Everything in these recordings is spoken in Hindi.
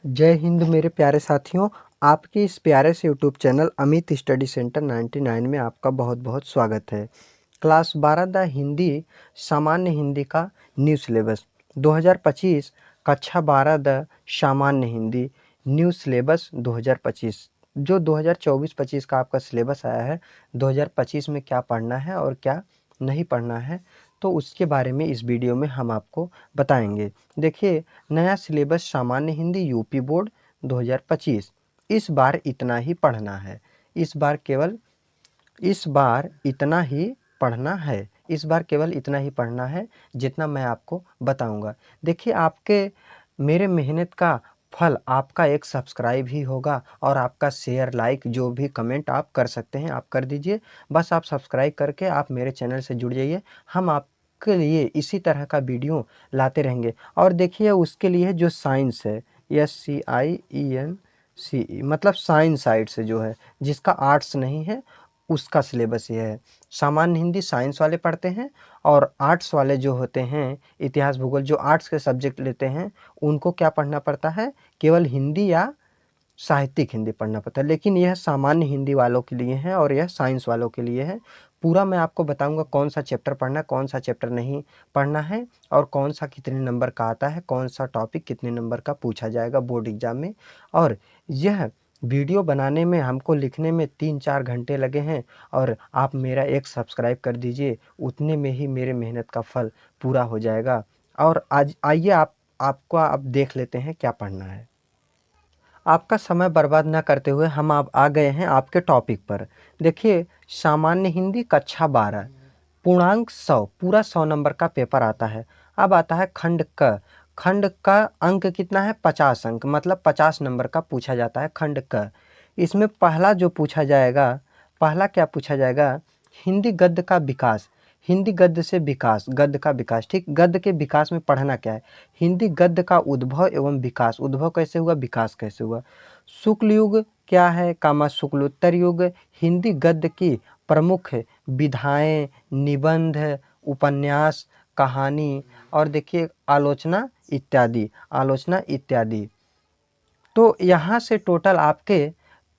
जय हिंद मेरे प्यारे साथियों। आपके इस प्यारे से YouTube channel Amit study centre 99 में आपका बहुत बहुत स्वागत है। क्लास 12 द हिंदी सामान्य हिंदी का न्यू सिलेबस 2025 कक्षा 12 द सामान्य हिंदी न्यू सिलेबस 2025 जो 2024-25 का आपका सिलेबस आया है। 2025 में क्या पढ़ना है और क्या नहीं पढ़ना है तो उसके बारे में इस वीडियो में हम आपको बताएंगे। देखिए, नया सिलेबस सामान्य हिंदी यूपी बोर्ड 2025। इस बार इतना ही पढ़ना है। इस बार इतना ही पढ़ना है। इस बार केवल इतना ही पढ़ना है जितना मैं आपको बताऊंगा। देखिए, आपके मेरे मेहनत का फल आपका एक सब्सक्राइब ही होगा और आपका शेयर, लाइक, जो भी कमेंट आप कर सकते हैं आप कर दीजिए। बस आप सब्सक्राइब करके आप मेरे चैनल से जुड़ जाइए। हम आपके लिए इसी तरह का वीडियो लाते रहेंगे। और देखिए, उसके लिए जो साइंस है, SCIENCE, मतलब साइंस साइड से जो है, जिसका आर्ट्स नहीं है उसका सिलेबस ये है। सामान्य हिंदी साइंस वाले पढ़ते हैं और आर्ट्स वाले जो होते हैं, इतिहास भूगोल, जो आर्ट्स के सब्जेक्ट लेते हैं उनको क्या पढ़ना पड़ता है? केवल हिंदी या साहित्यिक हिंदी पढ़ना पड़ता है। लेकिन यह सामान्य हिंदी वालों के लिए है और यह साइंस वालों के लिए है। पूरा मैं आपको बताऊंगा कौन सा चैप्टर पढ़ना है, कौन सा चैप्टर नहीं पढ़ना है और कौन सा कितने नंबर का आता है, कौन सा टॉपिक कितने नंबर का पूछा जाएगा बोर्ड एग्जाम में। और यह वीडियो बनाने में, हमको लिखने में 3-4 घंटे लगे हैं और आप मेरा एक सब्सक्राइब कर दीजिए, उतने में ही मेरे मेहनत का फल पूरा हो जाएगा। और आज आइए आपको आप देख लेते हैं क्या पढ़ना है। आपका समय बर्बाद न करते हुए हम आप आ गए हैं आपके टॉपिक पर। देखिए, सामान्य हिंदी कक्षा 12 पूर्णांक 100, पूरा 100 नंबर का पेपर आता है। अब आता है खंड क। खंड का अंक कितना है? 50 अंक, मतलब 50 नंबर का पूछा जाता है खंड क। इसमें पहला जो पूछा जाएगा, पहला क्या पूछा जाएगा? हिंदी गद्य का विकास। हिंदी गद्य से विकास, गद्य का विकास, ठीक। गद्य के विकास में पढ़ना क्या है? हिंदी गद्य का उद्भव एवं विकास। उद्भव कैसे हुआ, विकास कैसे हुआ। शुक्ल युग क्या है, कामा शुक्लोत्तर युग। हिंदी गद्य की प्रमुख विधाएं, निबंध, उपन्यास, कहानी और देखिए आलोचना इत्यादि, आलोचना इत्यादि। तो यहाँ से टोटल आपके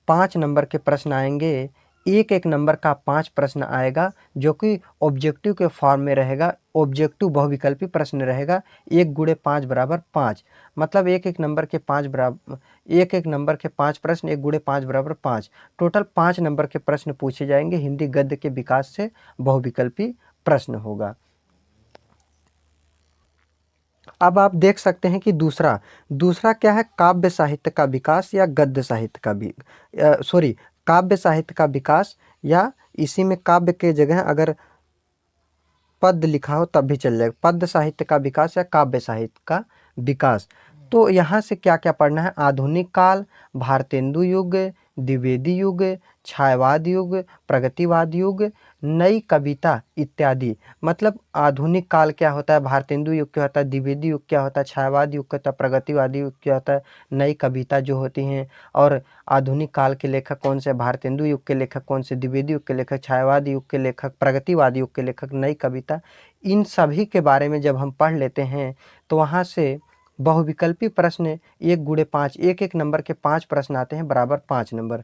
5 नंबर के प्रश्न आएंगे। एक एक नंबर का 5 प्रश्न आएगा जो कि ऑब्जेक्टिव के फॉर्म में रहेगा। ऑब्जेक्टिव बहुविकल्पी प्रश्न रहेगा। 1 गुणे 5 बराबर 5, मतलब एक एक नंबर के 5 प्रश्न, 1 गुणे 5 बराबर 5। टोटल 5 नंबर के प्रश्न पूछे जाएंगे। हिंदी गद्य के विकास से बहुविकल्पी प्रश्न होगा। अब आप देख सकते हैं कि दूसरा क्या है? काव्य साहित्य का विकास या गद्य साहित्य का भी काव्य साहित्य का विकास, या इसी में काव्य के जगह अगर पद लिखा हो तब भी चल जाएगा। पद्य साहित्य का विकास या काव्य साहित्य का विकास। तो यहाँ से क्या क्या पढ़ना है? आधुनिक काल, भारतेंदु युग, द्विवेदी युग, छायावाद युग, प्रगतिवाद युग, नई कविता इत्यादि। मतलब आधुनिक काल क्या होता है, भारतेंदु युग क्या होता है, द्विवेदी युग क्या होता है, छायावाद युग क्या होता है, प्रगतिवादी युग क्या होता है, नई कविता जो होती हैं। और आधुनिक काल के लेखक कौन से? भारतेंदु युग के लेखक कौन से? द्विवेदी युग के लेखक, छायावाद युग के लेखक, प्रगतिवाद युग के लेखक, नई कविता। इन सभी के बारे में जब हम पढ़ लेते हैं तो वहाँ से बहुविकल्पी प्रश्न 1 गुणे 5, एक एक नंबर के 5 प्रश्न आते हैं, बराबर 5 नंबर।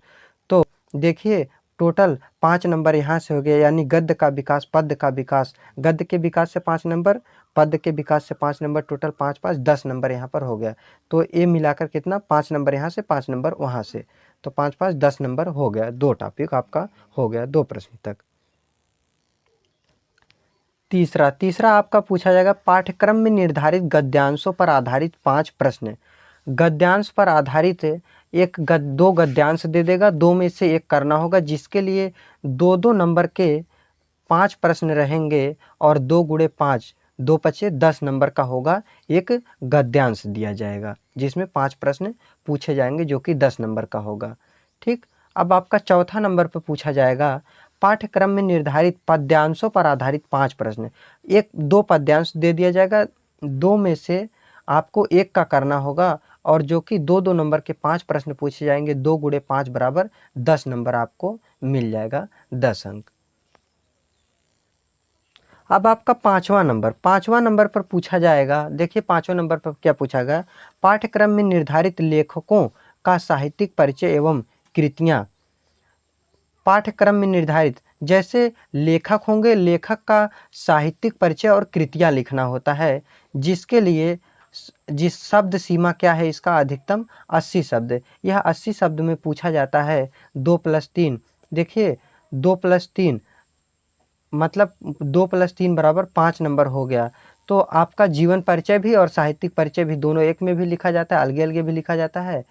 तो देखिए, टोटल 5 नंबर यहाँ से हो गया, यानी गद्य का विकास, पद्य का विकास। गद्य के विकास से 5 नंबर, पद्य के विकास से 5 नंबर, टोटल 5 5 10 नंबर यहाँ पर हो गया। तो ये मिलाकर कितना? 5 नंबर यहाँ से, 5 नंबर वहाँ से, तो 5 5 10 नंबर हो गया। 2 टॉपिक आपका हो गया, 2 प्रश्न तक। तीसरा आपका पूछा जाएगा पाठ्यक्रम में निर्धारित गद्यांशों पर आधारित 5 प्रश्न। गद्यांश पर आधारित दो गद्यांश दे देगा, 2 में से एक करना होगा, जिसके लिए 2-2 नंबर के 5 प्रश्न रहेंगे और 2 गुणे 5, 2 पचे 10 नंबर का होगा। एक गद्यांश दिया जाएगा जिसमें 5 प्रश्न पूछे जाएंगे जो कि 10 नंबर का होगा, ठीक। अब आपका चौथा नंबर पर पूछा जाएगा पाठ्यक्रम में निर्धारित पद्यांशों पर आधारित 5 प्रश्न। 2 पद्यांश दे दिया जाएगा, 2 में से आपको एक का करना होगा और जो कि 2-2 नंबर के 5 प्रश्न पूछे जाएंगे। 2 गुणे 5 बराबर 10 नंबर आपको मिल जाएगा, 10 अंक। अब आपका पाँचवा नंबर पर पूछा जाएगा। देखिए 5वें नंबर पर क्या पूछा गया, पाठ्यक्रम में निर्धारित लेखकों का साहित्यिक परिचय एवं कृतियाँ। पाठ्यक्रम में निर्धारित जैसे लेखक होंगे, लेखक का साहित्यिक परिचय और कृतियाँ लिखना होता है, जिसके लिए जिस शब्द सीमा क्या है इसका, अधिकतम 80 शब्द। यह 80 शब्द में पूछा जाता है। 2+3, देखिए 2+3 मतलब 2+3 बराबर 5 नंबर हो गया। तो आपका जीवन परिचय भी और साहित्यिक परिचय भी दोनों एक में भी लिखा जाता है, अलग अलग भी लिखा जाता है।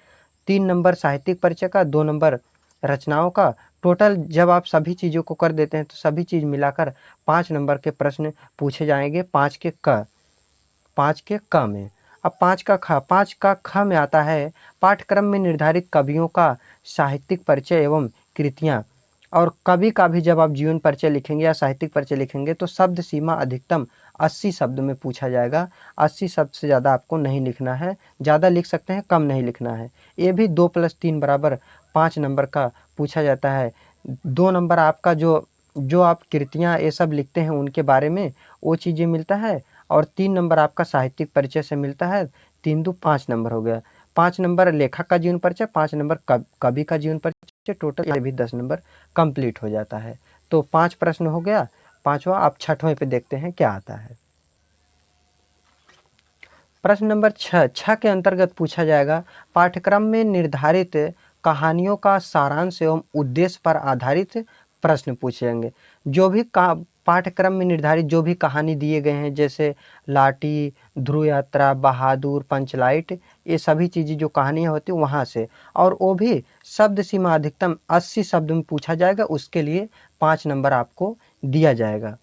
3 नंबर साहित्यिक परिचय का, 2 नंबर रचनाओं का। टोटल जब आप सभी चीज़ों को कर देते हैं तो सभी चीज़ मिलाकर 5 नंबर के प्रश्न पूछे जाएंगे 5 के क में। अब 5 का ख में आता है, पाठ्यक्रम में निर्धारित कवियों का साहित्यिक परिचय एवं कृतियाँ। और कवि का भी जब आप जीवन परिचय लिखेंगे या साहित्यिक परिचय लिखेंगे तो शब्द सीमा अधिकतम 80 शब्द में पूछा जाएगा। 80 शब्द से ज़्यादा आपको नहीं लिखना है, ज़्यादा लिख सकते हैं, कम नहीं लिखना है। ये भी 2+3 बराबर 5 नंबर का पूछा जाता है। 2 नंबर आपका जो आप कृतियाँ ये सब लिखते हैं उनके बारे में वो चीज़ें मिलता है, और 3 नंबर आपका साहित्यिक परिचय से मिलता है। 3 दू 5 नंबर हो गया। 5 नंबर लेखक का जीवन परिचय, 5 नंबर कवि का जीवन परिचय, टोटल यहाँ भी 10 नंबर कंप्लीट हो जाता है। तो 5 प्रश्न हो गया। 5वां, अब 6वें पे देखते हैं क्या आता है। प्रश्न नंबर 6 के अंतर्गत पूछा जाएगा, पाठ्यक्रम में निर्धारित कहानियों का सारांश एवं उद्देश्य पर आधारित प्रश्न पूछे जाएंगे। जो भी पाठ्यक्रम में निर्धारित जो भी कहानी दिए गए हैं, जैसे लाठी, ध्रुव यात्रा, बहादुर, पंचलाइट, ये सभी चीज़ें जो कहानियाँ होती हैं वहाँ से, और वो भी शब्द सीमा अधिकतम 80 शब्द में पूछा जाएगा। उसके लिए 5 नंबर आपको दिया जाएगा।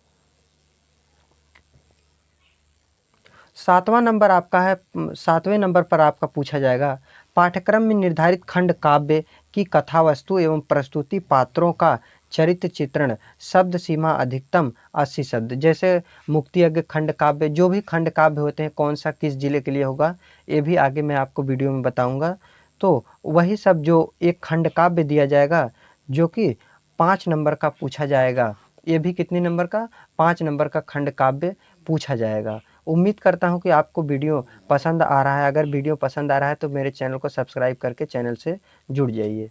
7वां नंबर आपका है, 7वें नंबर पर आपका पूछा जाएगा, पाठ्यक्रम में निर्धारित खंड काव्य की कथा वस्तु एवं प्रस्तुति पात्रों का चरित्र चित्रण, शब्द सीमा अधिकतम 80 शब्द। जैसे मुक्ति यज्ञ खंड काव्य, जो भी खंड काव्य होते हैं कौन सा किस जिले के लिए होगा ये भी आगे मैं आपको वीडियो में बताऊंगा। तो वही सब जो एक खंड काव्य दिया जाएगा जो कि 5 नंबर का पूछा जाएगा। ये भी कितने नंबर का, 5 नंबर का खंड काव्य पूछा जाएगा। उम्मीद करता हूँ कि आपको वीडियो पसंद आ रहा है। अगर वीडियो पसंद आ रहा है तो मेरे चैनल को सब्सक्राइब करके चैनल से जुड़ जाइए।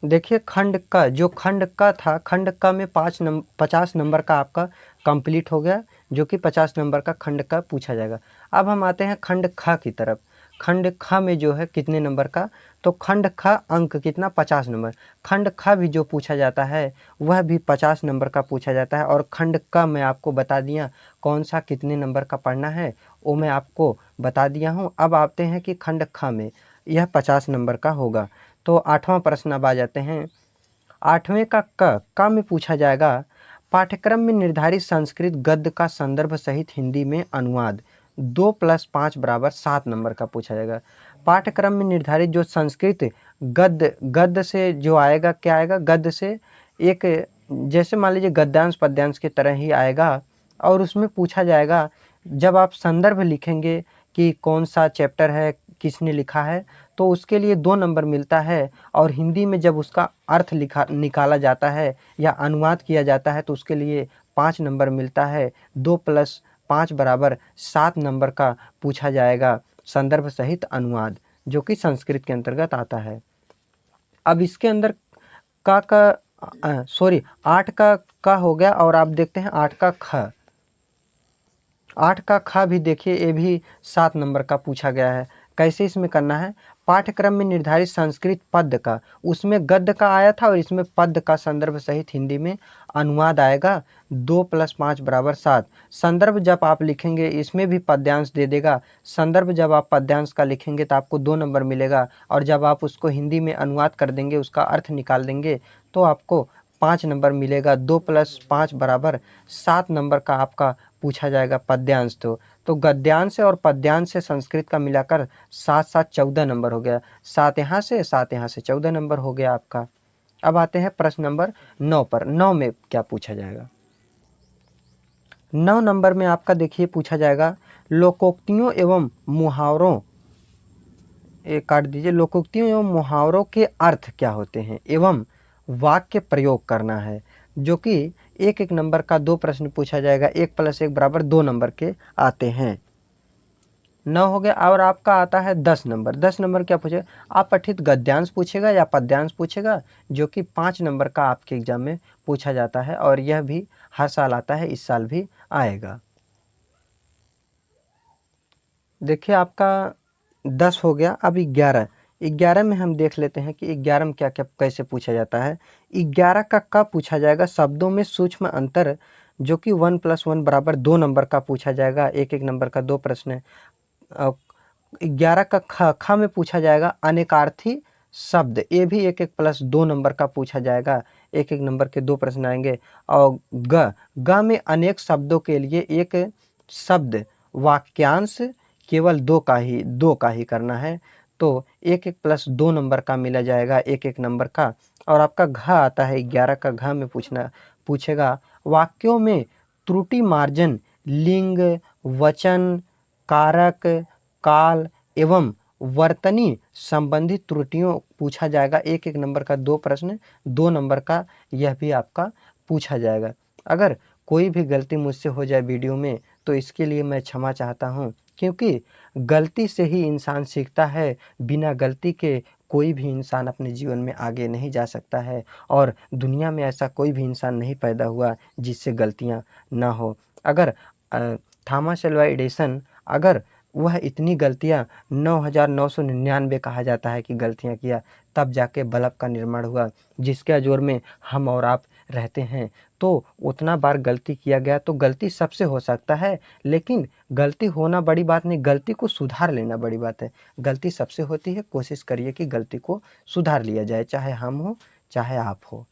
देखिए खंड क, जो खंड क था, खंड क में 50 नंबर का आपका कंप्लीट हो गया, जो कि 50 नंबर का खंड क पूछा जाएगा। अब हम आते हैं खंड ख की तरफ। खंड ख में जो है कितने नंबर का, तो खंड ख अंक कितना, 50 नंबर। खंड ख भी जो पूछा जाता है वह भी 50 नंबर का पूछा जाता है। और खंड क मैं आपको बता दिया कौन सा कितने नंबर का पढ़ना है, वो मैं आपको बता दिया हूँ। अब आते हैं कि खंड ख में यह 50 नंबर का होगा। तो 8वां प्रश्न अब आ जाते हैं। 8वें का क में पूछा जाएगा, पाठ्यक्रम में निर्धारित संस्कृत गद्य का संदर्भ सहित हिंदी में अनुवाद। 2+5 बराबर 7 नंबर का पूछा जाएगा। पाठ्यक्रम में निर्धारित जो संस्कृत गद्य से जो आएगा, क्या आएगा, गद्य से एक, जैसे मान लीजिए गद्यांश पद्यांश की तरह ही आएगा। और उसमें पूछा जाएगा, जब आप संदर्भ लिखेंगे कि कौन सा चैप्टर है, किसने लिखा है, तो उसके लिए 2 नंबर मिलता है। और हिंदी में जब उसका अर्थ निकाला जाता है या अनुवाद किया जाता है तो उसके लिए 5 नंबर मिलता है। 2+5 बराबर 7 नंबर का पूछा जाएगा संदर्भ सहित अनुवाद, जो कि संस्कृत के अंतर्गत आता है। अब इसके अंदर सॉरी 8 का हो गया। और आप देखते हैं 8 का ख। 8 का ख भी देखिए, ये भी 7 नंबर का पूछा गया है। कैसे इसमें करना है, पाठ्यक्रम में निर्धारित संस्कृत पद्य का, उसमें गद्य का आया था और इसमें पद्य का संदर्भ सहित हिंदी में अनुवाद आएगा। 2+5 बराबर 7। संदर्भ जब आप लिखेंगे इसमें भी पद्यांश दे देगा। संदर्भ जब आप पद्यांश का लिखेंगे तो आपको 2 नंबर मिलेगा। और जब आप उसको हिंदी में अनुवाद कर देंगे, उसका अर्थ निकाल देंगे, तो आपको 5 नंबर मिलेगा। 2+5 बराबर 7 नंबर का आपका पूछा जाएगा पद्यांश। तो गद्यांश और पद्यांश से संस्कृत का मिलाकर 7 14 नंबर हो गया। 7 यहाँ से 7 यहाँ से 14 नंबर हो गया आपका। अब आते हैं प्रश्न नंबर 9 पर। 9 में क्या पूछा जाएगा, 9 नंबर में आपका देखिए पूछा जाएगा, लोकोक्तियों एवं मुहावरों, काट दीजिए, लोकोक्तियों एवं मुहावरों के अर्थ क्या होते हैं एवं वाक्य प्रयोग करना है। जो कि एक एक नंबर का 2 प्रश्न पूछा जाएगा, 1 + 1 बराबर 2 नंबर के आते हैं। 9 हो गया। और आपका आता है 10 नंबर। 10 नंबर क्या पूछेगा, अपठित गद्यांश पूछेगा या पद्यांश पूछेगा, जो कि 5 नंबर का आपके एग्जाम में पूछा जाता है और यह भी हर साल आता है, इस साल भी आएगा। देखिए आपका 10 हो गया। अब 11 में हम देख लेते हैं कि 11 में क्या क्या कैसे पूछा जाता है। 11 का कब पूछा जाएगा, शब्दों में सूक्ष्म अंतर, जो कि 1 + 1 बराबर 2 नंबर का पूछा जाएगा, एक एक नंबर का 2 प्रश्न है। 11 का ख में पूछा जाएगा अनेकार्थी शब्द, ये भी 1 1 + 2 नंबर का पूछा जाएगा, एक एक नंबर के 2 प्रश्न आएंगे। और ग में अनेक शब्दों के लिए एक शब्द वाक्यांश केवल 2 का ही करना है, तो 1 1 + 2 नंबर का मिला जाएगा, एक एक नंबर का। और आपका घ आता है 11 का, घ में पूछेगा वाक्यों में त्रुटि मार्जन, लिंग, वचन, कारक, काल एवं वर्तनी संबंधित त्रुटियों पूछा जाएगा, एक एक नंबर का 2 प्रश्न, 2 नंबर का यह भी आपका पूछा जाएगा। अगर कोई भी गलती मुझसे हो जाए वीडियो में तो इसके लिए मैं क्षमा चाहता हूँ, क्योंकि गलती से ही इंसान सीखता है, बिना गलती के कोई भी इंसान अपने जीवन में आगे नहीं जा सकता है और दुनिया में ऐसा कोई भी इंसान नहीं पैदा हुआ जिससे गलतियाँ ना हो। अगर थॉमस अल्वा एडिसन, अगर वह इतनी गलतियाँ 9999 कहा जाता है कि गलतियाँ किया, तब जाके बल्ब का निर्माण हुआ, जिसके जोर में हम और आप रहते हैं। तो उतना बार गलती किया गया, तो गलती सबसे हो सकता है, लेकिन गलती होना बड़ी बात नहीं, गलती को सुधार लेना बड़ी बात है। गलती सबसे होती है, कोशिश करिए कि गलती को सुधार लिया जाए, चाहे हम हो चाहे आप हो।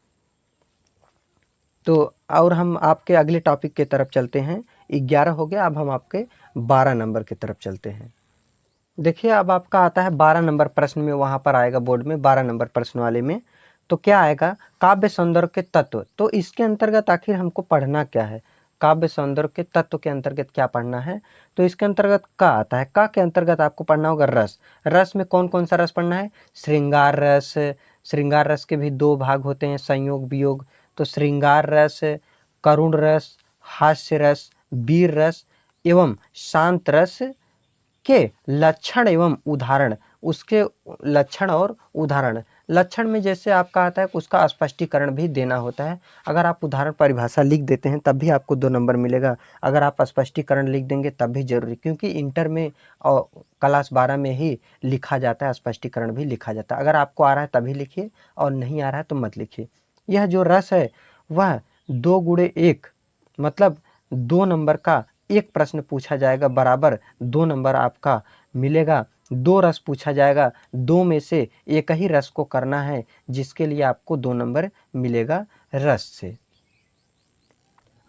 तो और हम आपके अगले टॉपिक की तरफ चलते हैं। 11 हो गया, अब हम आपके 12 नंबर की तरफ चलते हैं। देखिए अब आपका आता है 12 नंबर प्रश्न में, वहाँ पर आएगा बोर्ड में 12 नंबर प्रश्न वाले में, तो क्या आएगा, काव्य सौंदर्य के तत्व। तो इसके अंतर्गत आखिर हमको पढ़ना क्या है, काव्य सौंदर्य के तत्व के अंतर्गत क्या पढ़ना है। तो इसके अंतर्गत का आता है, का के अंतर्गत आपको पढ़ना होगा रस। रस में कौन कौन सा रस पढ़ना है, श्रृंगार रस। श्रृंगार रस के भी 2 भाग होते हैं, संयोग वियोग। तो श्रृंगार रस, करुण रस, हास्य रस, वीर रस एवं शांत रस के लक्षण एवं उदाहरण। उसके लक्षण और उदाहरण, लक्षण में जैसे आपका आता है उसका स्पष्टीकरण भी देना होता है। अगर आप उदाहरण परिभाषा लिख देते हैं तब भी आपको 2 नंबर मिलेगा, अगर आप स्पष्टीकरण लिख देंगे तब भी जरूरी, क्योंकि इंटर में और क्लास 12 में ही लिखा जाता है, स्पष्टीकरण भी लिखा जाता है। अगर आपको आ रहा है तभी लिखिए और नहीं आ रहा है तो मत लिखिए। यह जो रस है वह 2 × 1 मतलब 2 नंबर का एक प्रश्न पूछा जाएगा, बराबर 2 नंबर आपका मिलेगा। 2 रस पूछा जाएगा, 2 में से एक ही रस को करना है, जिसके लिए आपको 2 नंबर मिलेगा रस से।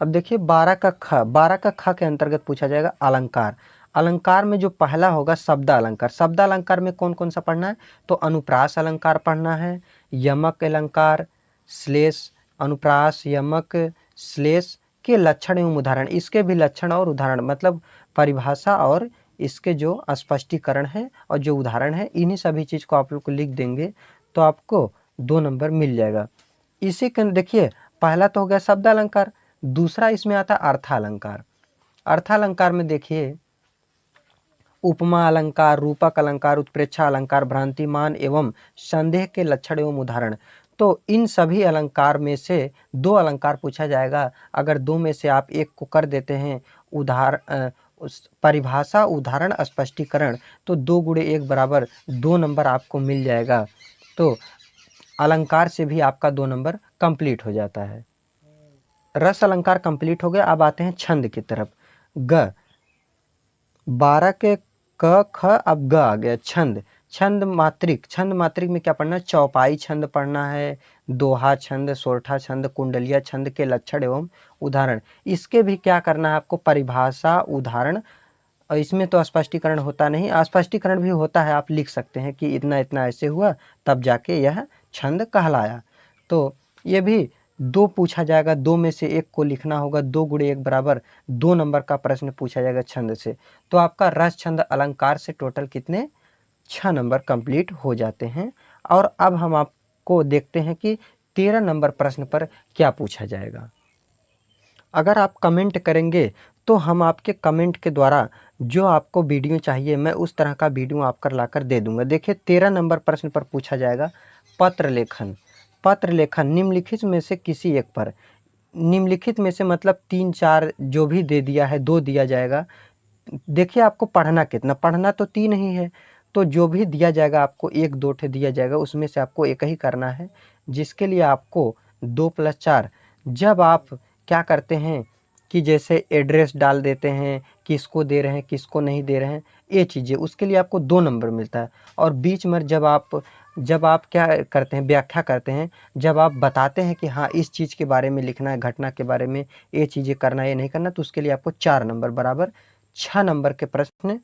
अब देखिए 12 का ख के अंतर्गत पूछा जाएगा अलंकार। अलंकार में जो पहला होगा शब्द अलंकार। शब्द अलंकार में कौन कौन सा पढ़ना है, तो अनुप्रास अलंकार पढ़ना है, यमक अलंकार, श्लेष, अनुप्रास, यमक, श्लेष के लक्षण एवं उदाहरण। इसके भी लक्षण और उदाहरण मतलब परिभाषा और इसके जो स्पष्टीकरण है और जो उदाहरण है, इन्हीं सभी चीज़ को आप लोग को लिख देंगे तो आपको 2 नंबर मिल जाएगा। इसी के देखिए पहला तो हो गया शब्द अलंकार, दूसरा इसमें आता है अर्थालंकार। अर्थालंकार में देखिए उपमा अलंकार, रूपक अलंकार, उत्प्रेक्षा अलंकार, भ्रांतिमान एवं संदेह के लक्षण एवं उदाहरण। तो इन सभी अलंकार में से 2 अलंकार पूछा जाएगा। अगर 2 में से आप एक को कर देते हैं परिभाषा, उदाहरण, स्पष्टीकरण, तो 2 × 1 बराबर 2 नंबर आपको मिल जाएगा। तो अलंकार से भी आपका 2 नंबर कंप्लीट हो जाता है। रस अलंकार कंप्लीट हो गया। अब आते हैं छंद की तरफ। ग 12 के क ख, अब ग आ गया छंद। छंद मात्रिक, छंद मात्रिक में क्या पढ़ना है, चौपाई छंद पढ़ना है, दोहा छंद, सोरठा छंद, कुंडलिया छंद के लक्षण एवं उदाहरण। इसके भी क्या करना है आपको, परिभाषा, उदाहरण। और इसमें तो स्पष्टीकरण होता नहीं, स्पष्टीकरण भी होता है, आप लिख सकते हैं कि इतना इतना ऐसे हुआ तब जाके यह छंद कहलाया। तो ये भी 2 पूछा जाएगा, 2 में से एक को लिखना होगा। 2 × 1 बराबर 2 नंबर का प्रश्न पूछा जाएगा छंद से। तो आपका रस, छंद, अलंकार से टोटल कितने 6 नंबर कंप्लीट हो जाते हैं। और अब हम आपको देखते हैं कि 13 नंबर प्रश्न पर क्या पूछा जाएगा। अगर आप कमेंट करेंगे तो हम आपके कमेंट के द्वारा जो आपको वीडियो चाहिए मैं उस तरह का वीडियो आपको लाकर दे दूंगा। देखिए 13 नंबर प्रश्न पर पूछा जाएगा पत्र लेखन। पत्र लेखन निम्नलिखित में से किसी एक पर, निम्नलिखित में से मतलब 3-4 जो भी दे दिया है 2 दिया जाएगा। देखिए आपको पढ़ना कितना, पढ़ना तो 3 ही है, तो जो भी दिया जाएगा आपको 1-2 ठे दिया जाएगा, उसमें से आपको एक ही करना है, जिसके लिए आपको 2+4 जब आप क्या करते हैं कि जैसे एड्रेस डाल देते हैं, किसको दे रहे हैं किसको नहीं दे रहे हैं, ये चीज़ें उसके लिए आपको 2 नंबर मिलता है। और बीच में जब आप क्या करते हैं, व्याख्या करते हैं, जब आप बताते हैं कि हाँ इस चीज़ के बारे में लिखना है, घटना के बारे में ये चीज़ें करना है ये नहीं करना, तो उसके लिए आपको 4 नंबर बराबर 6 नंबर के प्रश्न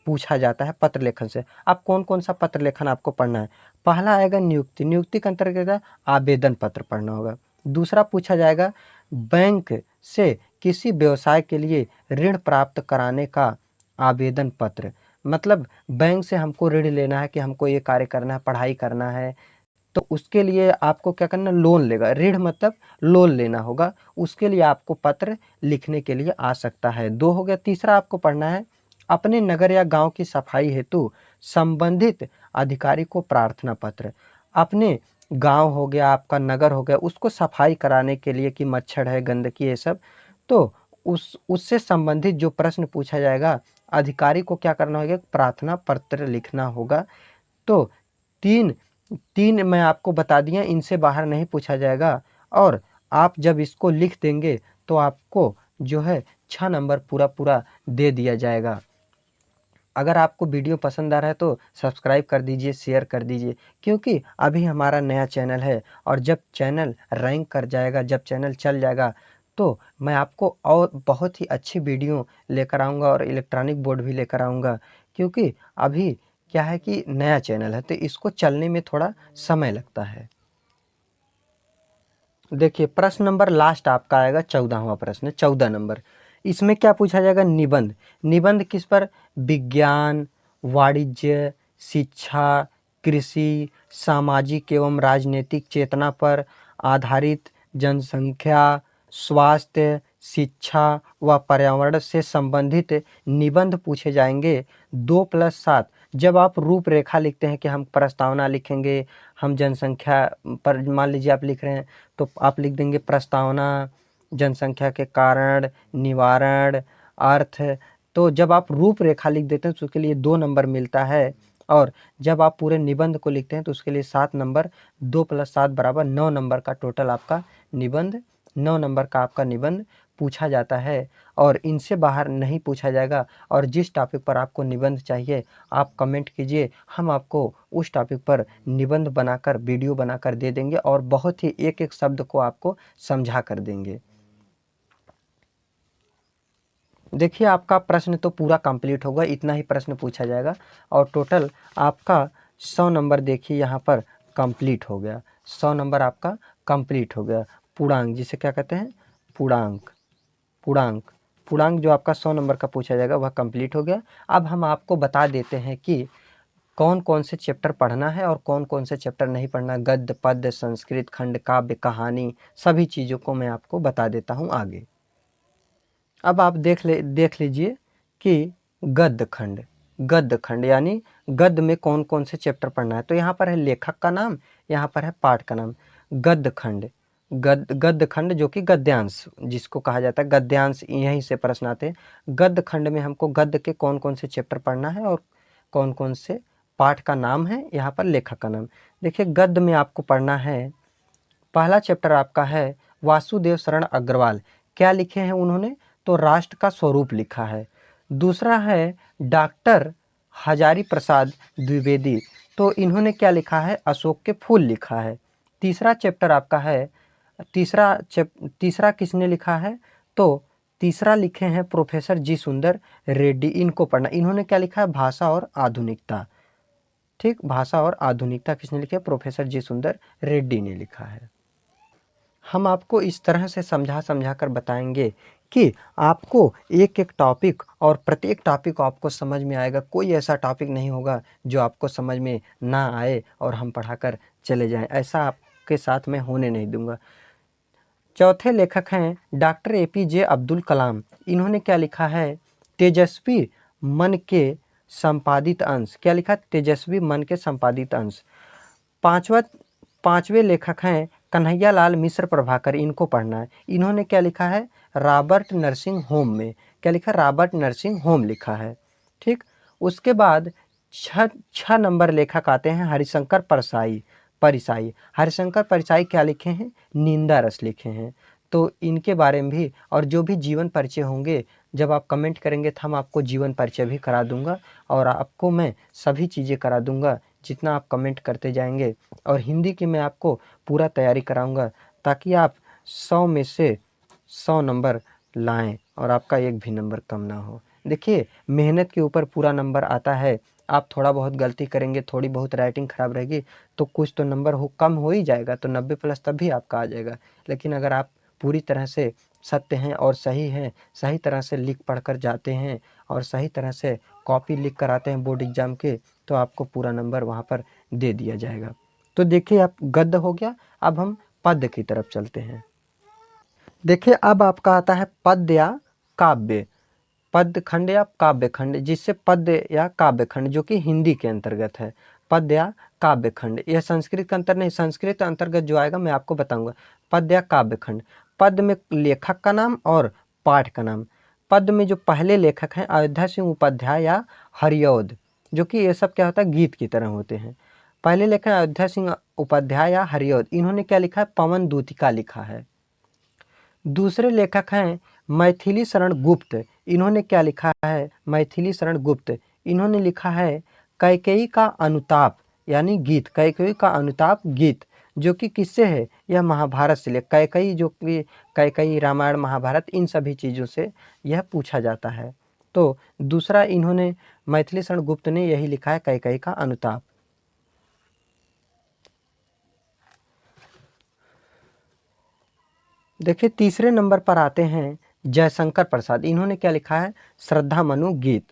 पूछा जाता है पत्र लेखन से। अब कौन कौन सा पत्र लेखन आपको पढ़ना है? पहला आएगा नियुक्ति, नियुक्ति के अंतर्गत आवेदन पत्र पढ़ना होगा। दूसरा पूछा जाएगा बैंक से किसी व्यवसाय के लिए ऋण प्राप्त कराने का आवेदन पत्र, मतलब बैंक से हमको ऋण लेना है कि हमको ये कार्य करना है, पढ़ाई करना है, तो उसके लिए आपको क्या करना, लोन लेगा, ऋण मतलब लोन लेना होगा, उसके लिए आपको पत्र लिखने के लिए आ सकता है। 2 हो गया। तीसरा आपको पढ़ना है अपने नगर या गांव की सफाई हेतु संबंधित अधिकारी को प्रार्थना पत्र। अपने गांव हो गया, आपका नगर हो गया, उसको सफाई कराने के लिए कि मच्छर है, गंदगी ये सब, तो उससे संबंधित जो प्रश्न पूछा जाएगा अधिकारी को क्या करना होगा, प्रार्थना पत्र लिखना होगा। तो तीन तीन मैं आपको बता दिया, इनसे बाहर नहीं पूछा जाएगा, और आप जब इसको लिख देंगे तो आपको जो है 6 नंबर पूरा पूरा दे दिया जाएगा। अगर आपको वीडियो पसंद आ रहा है तो सब्सक्राइब कर दीजिए, शेयर कर दीजिए, क्योंकि अभी हमारा नया चैनल है, और जब चैनल रैंक कर जाएगा, जब चैनल चल जाएगा, तो मैं आपको और बहुत ही अच्छी वीडियो लेकर आऊँगा और इलेक्ट्रॉनिक बोर्ड भी लेकर आऊँगा, क्योंकि अभी क्या है कि नया चैनल है तो इसको चलने में थोड़ा समय लगता है। देखिए प्रश्न नंबर लास्ट आपका आएगा 14वां प्रश्न, 14 नंबर। इसमें क्या पूछा जाएगा, निबंध। निबंध किस पर? विज्ञान, वाणिज्य, शिक्षा, कृषि, सामाजिक एवं राजनीतिक चेतना पर आधारित जनसंख्या, स्वास्थ्य, शिक्षा व पर्यावरण से संबंधित निबंध पूछे जाएंगे। 2+7 जब आप रूपरेखा लिखते हैं कि हम प्रस्तावना लिखेंगे, हम जनसंख्या पर मान लीजिए आप लिख रहे हैं, तो आप लिख देंगे प्रस्तावना, जनसंख्या के कारण, निवारण, अर्थ। तो जब आप रूपरेखा लिख देते हैं तो उसके लिए 2 नंबर मिलता है, और जब आप पूरे निबंध को लिखते हैं तो उसके लिए 7 नंबर। 2+7 बराबर 9 नंबर का टोटल आपका निबंध, 9 नंबर का आपका निबंध पूछा जाता है, और इनसे बाहर नहीं पूछा जाएगा। और जिस टॉपिक पर आपको निबंध चाहिए आप कमेंट कीजिए, हम आपको उस टॉपिक पर निबंध बनाकर वीडियो बनाकर दे देंगे, और बहुत ही एक एक शब्द को आपको समझा कर देंगे। देखिए आपका प्रश्न तो पूरा कंप्लीट होगा, इतना ही प्रश्न पूछा जाएगा, और टोटल आपका 100 नंबर देखिए यहाँ पर कंप्लीट हो गया, 100 नंबर आपका कंप्लीट हो गया। पूर्णांक जिसे क्या कहते हैं, पूर्णांक, पूर्णांक, पूर्णांक जो आपका 100 नंबर का पूछा जाएगा वह कंप्लीट हो गया। अब हम आपको बता देते हैं कि कौन कौन से चैप्टर पढ़ना है और कौन कौन से चैप्टर नहीं पढ़ना, गद्य, पद्य, संस्कृत, खंड, काव्य, कहानी, सभी चीज़ों को मैं आपको बता देता हूँ आगे। अब आप देख लीजिए कि गद्य खंड, गद्य खंड यानी गद्य में कौन कौन से चैप्टर पढ़ना है। तो यहाँ पर है लेखक का नाम, यहाँ पर है पाठ का नाम। गद्य खंड, गद्य खंड जो कि गद्यांश जिसको कहा जाता है, गद्यांश यहीं से प्रश्न आते हैं। गद्य खंड में हमको गद्य के कौन कौन से चैप्टर पढ़ना है और कौन कौन से पाठ का नाम है, यहाँ पर लेखक का नाम। देखिए गद्य में आपको पढ़ना है, पहला चैप्टर आपका है वासुदेव शरण अग्रवाल, क्या लिखे हैं उन्होंने, तो राष्ट्र का स्वरूप लिखा है। दूसरा है डॉक्टर हजारी प्रसाद द्विवेदी, तो इन्होंने क्या लिखा है, अशोक के फूल लिखा है। तीसरा चैप्टर आपका है, तीसरा किसने लिखा है, तो तीसरा लिखे हैं प्रोफेसर जी सुंदर रेड्डी, इनको पढ़ना। इन्होंने क्या लिखा है, भाषा और आधुनिकता। ठीक, भाषा और आधुनिकता किसने लिखा है, प्रोफेसर जी सुंदर रेड्डी ने लिखा है। हम आपको इस तरह से समझा कर बताएंगे कि आपको एक एक टॉपिक और प्रत्येक टॉपिक आपको समझ में आएगा, कोई ऐसा टॉपिक नहीं होगा जो आपको समझ में ना आए और हम पढ़ाकर चले जाएं, ऐसा आपके साथ मैं होने नहीं दूंगा। चौथे लेखक हैं डॉक्टर APJ अब्दुल कलाम। इन्होंने क्या लिखा है? तेजस्वी मन के संपादित अंश। क्या लिखा? तेजस्वी मन के संपादित अंश। पांचवें लेखक हैं कन्हैयालाल मिश्र प्रभाकर। इनको पढ़ना है। इन्होंने क्या लिखा है? रॉबर्ट नर्सिंग होम में। क्या लिखा? रॉबर्ट नर्सिंग होम लिखा है। ठीक। उसके बाद छह नंबर लेखक आते हैं हरिशंकर परिसाई। हरिशंकर परिसाई क्या लिखे हैं? निंदा रस लिखे हैं। तो इनके बारे में भी, और जो भी जीवन परिचय होंगे, जब आप कमेंट करेंगे तो हम आपको जीवन परिचय भी करा दूंगा, और आपको मैं सभी चीज़ें करा दूंगा जितना आप कमेंट करते जाएंगे। और हिंदी की मैं आपको पूरा तैयारी कराऊंगा, ताकि आप 100 में से 100 नंबर लाएं और आपका एक भी नंबर कम ना हो। देखिए, मेहनत के ऊपर पूरा नंबर आता है। आप थोड़ा बहुत गलती करेंगे, थोड़ी बहुत राइटिंग खराब रहेगी, तो कुछ तो नंबर कम हो ही जाएगा, तो 90 प्लस तब भी आपका आ जाएगा। लेकिन अगर आप पूरी तरह से सत्य हैं और सही हैं, सही तरह से लिख पढ़ कर जाते हैं और सही तरह से कॉपी लिख कर आते हैं बोर्ड एग्जाम के, तो आपको पूरा नंबर वहाँ पर दे दिया जाएगा। तो देखिए, आप गद्य हो गया। अब हम पद्य की तरफ चलते हैं। देखिए, अब आपका आता है पद्य या काव्य। पद्य खंड या काव्य खंड, जिससे पद्य या काव्य खंड, जो कि हिंदी के अंतर्गत है। पद्य या काव्य खंड, यह संस्कृत का अंतर नहीं, संस्कृत अंतर्गत जो आएगा मैं आपको बताऊंगा। पद्य या काव्य खंड। पद्य में लेखक का नाम और पाठ का नाम। पद्य में जो पहले लेखक हैं अयोध्या सिंह उपाध्याय या हरिऔध, जो कि ये सब क्या होता है? गीत की तरह होते हैं। पहले लेखक अयोध्या सिंह उपाध्याय या हरिऔध। इन्होंने क्या लिखा है? पवन दूतिका लिखा है। दूसरे लेखक हैं मैथिली शरण गुप्त। इन्होंने क्या लिखा है? मैथिली शरण गुप्त। इन्होंने लिखा है कैकेयी का अनुताप, यानी गीत, कैकेयी का अनुताप गीत, जो कि किससे है? यह महाभारत से ले, कैकेयी, जो कि कैकेयी रामायण महाभारत इन सभी चीज़ों से यह पूछा जाता है। तो दूसरा इन्होंने मैथिली शरण गुप्त ने यही लिखा है, कैकेयी का अनुताप। देखिए, तीसरे नंबर पर आते हैं जयशंकर प्रसाद। इन्होंने क्या लिखा है? श्रद्धा मनु गीत।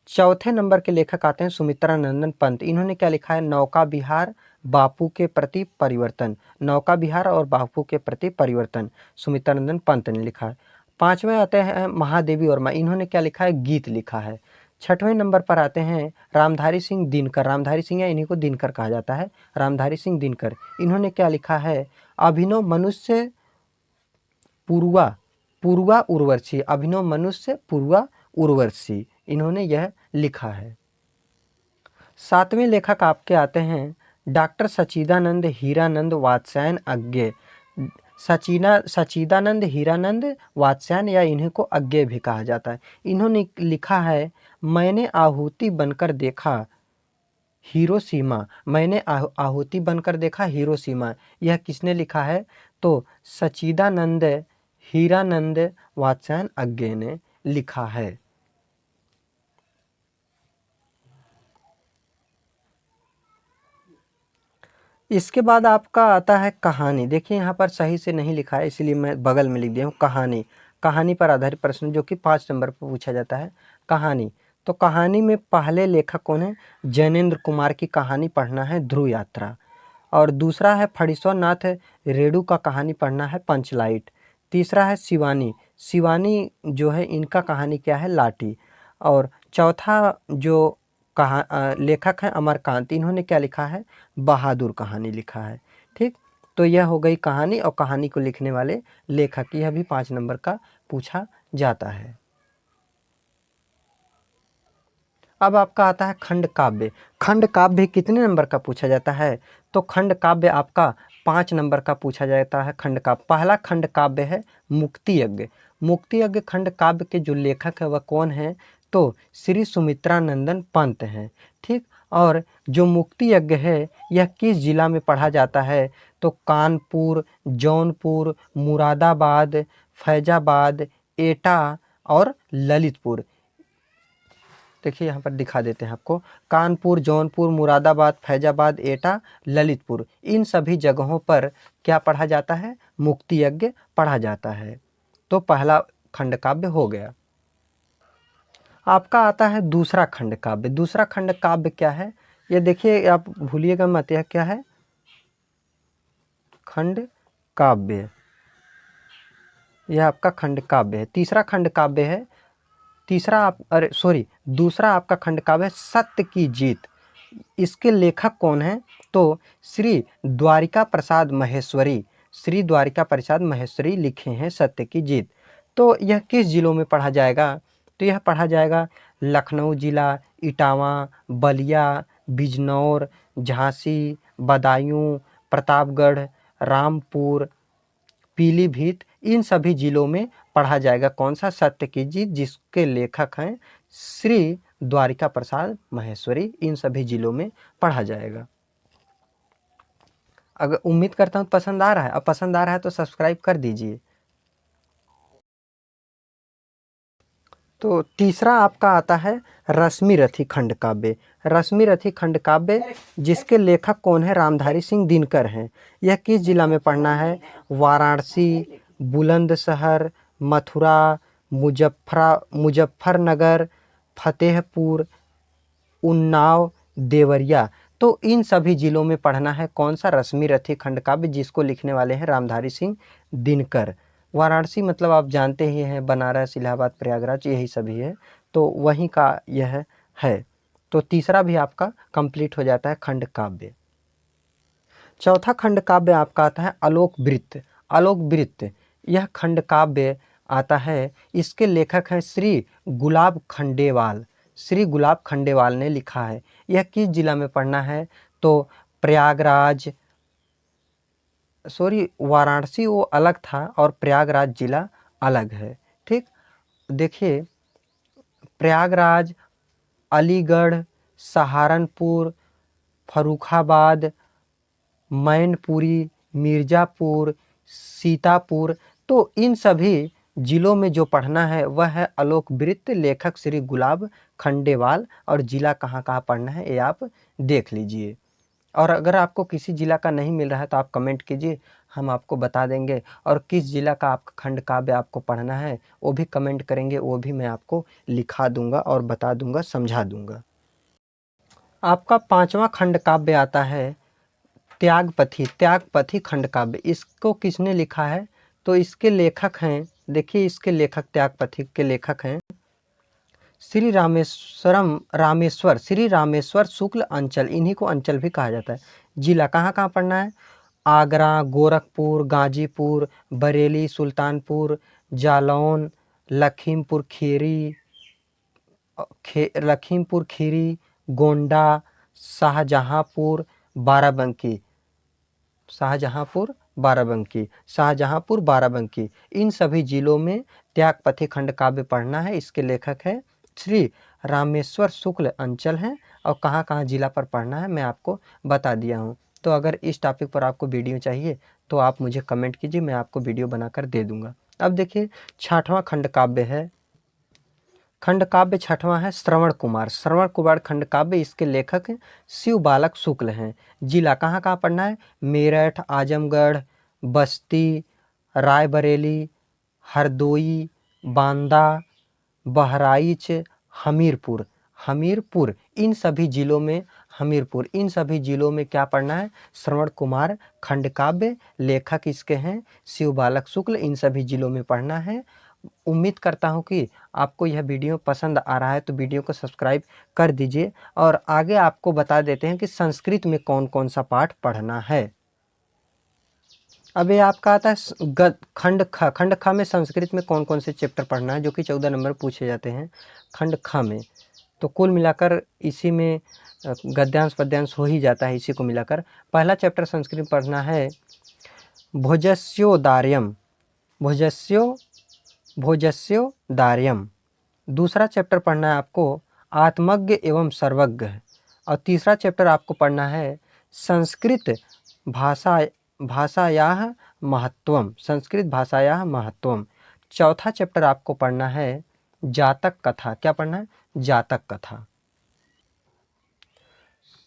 चौथे नंबर के लेखक आते हैं सुमित्रा नंदन पंत। इन्होंने क्या लिखा है? नौका विहार बापू के प्रति परिवर्तन। नौका विहार और बापू के प्रति परिवर्तन, सुमित्रा नंदन पंत ने लिखा है। पांचवें आते हैं महादेवी वर्मा। इन्होंने क्या लिखा है? गीत लिखा है। छठवें नंबर पर आते हैं रामधारी सिंह दिनकर। रामधारी सिंह या इन्हीं को दिनकर कहा जाता है, रामधारी सिंह दिनकर। इन्होंने क्या लिखा है? अभिनव मनुष्य पूर्वा उर्वशी। अभिनव मनुष्य पूर्वा उर्वशी, इन्होंने यह लिखा है। सातवें लेखक आपके आते हैं डॉक्टर सच्चिदानंद हीरानंद वात्स्यायन अज्ञे। सच्चिदानंद हीरानंद वात्स्यायन, या इन्हीं को अज्ञे भी कहा जाता है। इन्होंने लिखा है मैंने आहुति बनकर देखा हिरोशिमा। मैंने आहुति बनकर देखा हिरोशिमा। यह किसने लिखा है? तो सच्चिदानंद हीरानंद वात्स्यायन अज्ञे ने लिखा है। इसके बाद आपका आता है कहानी। देखिए, यहाँ पर सही से नहीं लिखा है, इसलिए मैं बगल में लिख दिया हूँ कहानी। कहानी पर आधारित प्रश्न, जो कि 5 नंबर पर पूछा जाता है। कहानी, तो कहानी में पहले लेखक कौन है? जैनेन्द्र कुमार की कहानी पढ़ना है ध्रुव यात्रा। और दूसरा है फणीश्वर नाथ रेणु का कहानी पढ़ना है पंचलाइट। तीसरा है शिवानी। शिवानी जो है, इनका कहानी क्या है? लाठी। और चौथा जो लेखक है अमरकांत। इन्होंने क्या लिखा है? बहादुर कहानी लिखा है। ठीक, तो यह हो गई कहानी और कहानी को लिखने वाले लेखक। यह भी 5 नंबर का पूछा जाता है। अब आपका आता है खंड काव्य। खंड काव्य कितने नंबर का पूछा जाता है? तो खंड काव्य आपका 5 नंबर का पूछा जाता है। खंड काव्य, पहला खंड काव्य है मुक्ति यज्ञ। मुक्ति यज्ञ खंड काव्य के जो लेखक है वह कौन है? तो श्री सुमित्रा नंदन पंत हैं। ठीक, और जो मुक्ति यज्ञ है यह किस जिला में पढ़ा जाता है? तो कानपुर, जौनपुर, मुरादाबाद, फैजाबाद, एटा और ललितपुर। देखिए, यहाँ पर दिखा देते हैं आपको। कानपुर, जौनपुर, मुरादाबाद, फैजाबाद, एटा, ललितपुर, इन सभी जगहों पर क्या पढ़ा जाता है? मुक्ति यज्ञ पढ़ा जाता है। तो पहला खंड काव्य हो गया। आपका आता है दूसरा खंड काव्य। दूसरा खंड काव्य क्या है? ये देखिए, आप भूलिएगा मत, यह क्या है? खंड काव्य। यह आपका खंड काव्य है। तीसरा खंड काव्य है, दूसरा आपका खंड काव्य है सत्य की जीत। इसके लेखक कौन हैं? तो श्री द्वारिका प्रसाद महेश्वरी, श्री द्वारिका प्रसाद महेश्वरी लिखे हैं सत्य की जीत। तो यह किस जिलों में पढ़ा जाएगा? तो यह पढ़ा जाएगा लखनऊ जिला, इटावा, बलिया, बिजनौर, झांसी, बदायूं, प्रतापगढ़, रामपुर, पीलीभीत, इन सभी जिलों में पढ़ा जाएगा। कौन सा? सत्य की जीत, जिसके लेखक हैं श्री द्वारिका प्रसाद महेश्वरी। इन सभी जिलों में पढ़ा जाएगा। अगर उम्मीद करता हूँ पसंद आ रहा है, और पसंद आ रहा है तो सब्सक्राइब कर दीजिए। तो तीसरा आपका आता है रश्मि रथी खंड काव्य। रश्मि रथी खंड काव्य, जिसके लेखक कौन है? रामधारी सिंह दिनकर हैं। यह किस जिला में पढ़ना है? वाराणसी, बुलंदशहर, मथुरा, मुजफ्फरनगर, फतेहपुर, उन्नाव, देवरिया। तो इन सभी जिलों में पढ़ना है। कौन सा? रश्मि रथी खंड काव्य, जिसको लिखने वाले हैं रामधारी सिंह दिनकर। वाराणसी मतलब आप जानते ही हैं, बनारस, इलाहाबाद, प्रयागराज, यही सभी है, तो वहीं का यह है। तो तीसरा भी आपका कंप्लीट हो जाता है खंड काव्य। चौथा खंड काव्य आपका आता है आलोक वृत्त। आलोक वृत्त, यह खंड काव्य आता है, इसके लेखक हैं श्री गुलाब खंडेवाल। श्री गुलाब खंडेवाल ने लिखा है। यह किस जिला में पढ़ना है? तो प्रयागराज, वाराणसी वो अलग था और प्रयागराज जिला अलग है। ठीक, देखिए प्रयागराज, अलीगढ़, सहारनपुर, फर्रुखाबाद, मैनपुरी, मिर्ज़ापुर, सीतापुर, तो इन सभी जिलों में जो पढ़ना है वह है आलोक वृत्त, लेखक श्री गुलाब खंडेवाल। और जिला कहाँ कहाँ पढ़ना है ये आप देख लीजिए। और अगर आपको किसी ज़िला का नहीं मिल रहा है तो आप कमेंट कीजिए, हम आपको बता देंगे। और किस ज़िला का आपका खंड काव्य आपको पढ़ना है वो भी कमेंट करेंगे, वो भी मैं आपको लिखा दूंगा और बता दूंगा, समझा दूंगा। आपका पांचवा खंड काव्य आता है त्यागपथी। त्यागपथी खंड काव्य, इसको किसने लिखा है? तो इसके लेखक हैं, देखिए इसके लेखक, त्यागपथी के लेखक हैं श्री रामेश्वर शुक्ल अंचल। इन्हीं को अंचल भी कहा जाता है। जिला कहाँ कहाँ पढ़ना है? आगरा, गोरखपुर, गाजीपुर, बरेली, सुल्तानपुर, जालौन, लखीमपुर खीरी, गोंडा, शाहजहांपुर, बाराबंकी, इन सभी जिलों में त्यागपथी खंड काव्य पढ़ना है। इसके लेखक है श्री रामेश्वर शुक्ल अंचल हैं। और कहाँ कहाँ जिला पर पढ़ना है मैं आपको बता दिया हूँ। तो अगर इस टॉपिक पर आपको वीडियो चाहिए तो आप मुझे कमेंट कीजिए, मैं आपको वीडियो बनाकर दे दूँगा। अब देखिए छठवां खंड काव्य है, खंड काव्य छठवां है श्रवण कुमार खंड काव्य। इसके लेखक शिव बालक शुक्ल हैं। जिला कहाँ कहाँ पढ़ना है? मेरठ, आजमगढ़, बस्ती, रायबरेली, हरदोई, बांदा, बहराइच, हमीरपुर, इन सभी जिलों में क्या पढ़ना है? श्रवण कुमार खंड काव्य, लेखक इसके हैं शिव बालक शुक्ल। इन सभी जिलों में पढ़ना है। उम्मीद करता हूं कि आपको यह वीडियो पसंद आ रहा है, तो वीडियो को सब्सक्राइब कर दीजिए। और आगे आपको बता देते हैं कि संस्कृत में कौन कौन सा पाठ पढ़ना है। अब ये आपका आता है खंड ख में संस्कृत में कौन कौन से चैप्टर पढ़ना है, जो कि 14 नंबर पूछे जाते हैं खंड ख में। तो कुल मिलाकर इसी में गद्यांश पद्यांश हो ही जाता है। इसी को मिलाकर पहला चैप्टर संस्कृत में पढ़ना है भोजस्योदार्यम। दूसरा चैप्टर पढ़ना है आपको आत्मज्ञ एवं सर्वज्ञ। और तीसरा चैप्टर आपको पढ़ना है संस्कृत भाषायाः महत्वम। चौथा चैप्टर आपको पढ़ना है जातक कथा। क्या पढ़ना है? जातक कथा।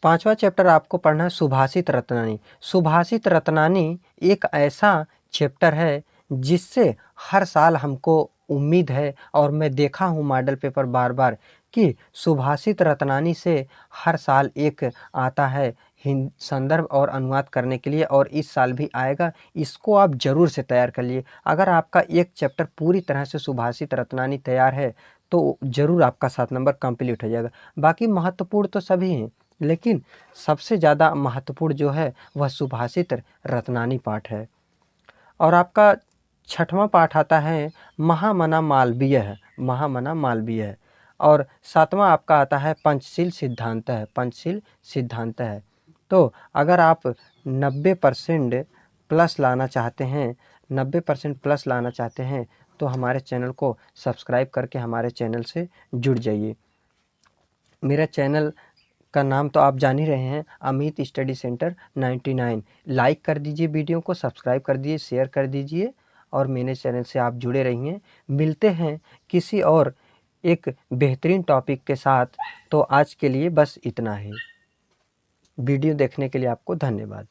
पांचवा चैप्टर आपको पढ़ना है सुभाषित रत्नानी। सुभाषित रत्नानी एक ऐसा चैप्टर है जिससे हर साल हमको उम्मीद है, और मैं देखा हूँ मॉडल पेपर बार बार कि सुभाषित रत्नानी से हर साल एक आता है संदर्भ और अनुवाद करने के लिए, और इस साल भी आएगा। इसको आप ज़रूर से तैयार कर लिए। अगर आपका एक चैप्टर पूरी तरह से सुभाषित रत्नानी तैयार है तो ज़रूर आपका 7 नंबर कंप्लीट हो जाएगा। बाकी महत्वपूर्ण तो सभी हैं, लेकिन सबसे ज़्यादा महत्वपूर्ण जो है वह सुभाषित रत्नानी पाठ है। और आपका 6वां पाठ आता है महामना मालवीय है, महामना मालवीय है। और 7वां आपका आता है पंचशील सिद्धांत है, पंचशील सिद्धांत है। तो अगर आप 90% प्लस लाना चाहते हैं, 90% प्लस लाना चाहते हैं तो हमारे चैनल को सब्सक्राइब करके हमारे चैनल से जुड़ जाइए। मेरा चैनल का नाम तो आप जान ही रहे हैं, अमित स्टडी सेंटर 99। लाइक कर दीजिए, वीडियो को सब्सक्राइब कर दीजिए, शेयर कर दीजिए और मेरे चैनल से आप जुड़े रहिए। मिलते हैं किसी और एक बेहतरीन टॉपिक के साथ। तो आज के लिए बस इतना ही। वीडियो देखने के लिए आपको धन्यवाद।